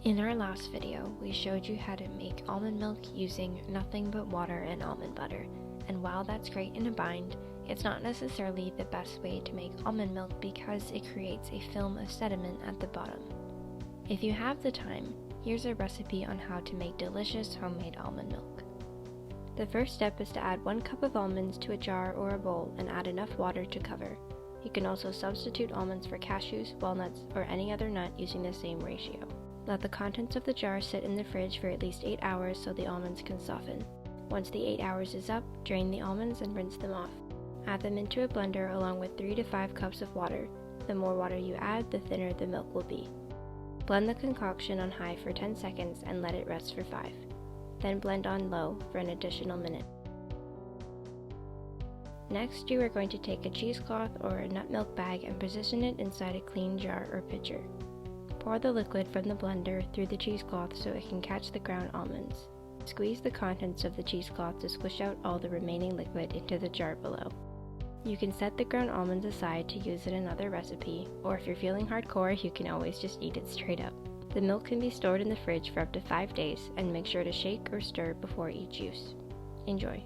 In our last video, we showed you how to make almond milk using nothing but water and almond butter, and while that's great in a bind, it's not necessarily the best way to make almond milk because it creates a film of sediment at the bottom. If you have the time, here's a recipe on how to make delicious homemade almond milk. The first step is to add 1 cup of almonds to a jar or a bowl and add enough water to cover. You can also substitute almonds for cashews, walnuts, or any other nut using the same ratio. Let the contents of the jar sit in the fridge for at least 8 hours so the almonds can soften. Once the 8 hours is up, drain the almonds and rinse them off. Add them into a blender along with 3 to 5 cups of water. The more water you add, the thinner the milk will be. Blend the concoction on high for 10 seconds and let it rest for 5. Then blend on low for an additional minute. Next, you are going to take a cheesecloth or a nut milk bag and position it inside a clean jar or pitcher. Pour the liquid from the blender through the cheesecloth so it can catch the ground almonds. Squeeze the contents of the cheesecloth to squish out all the remaining liquid into the jar below. You can set the ground almonds aside to use in another recipe, or if you're feeling hardcore, you can always just eat it straight up. The milk can be stored in the fridge for up to 5 days, and make sure to shake or stir before each use. Enjoy!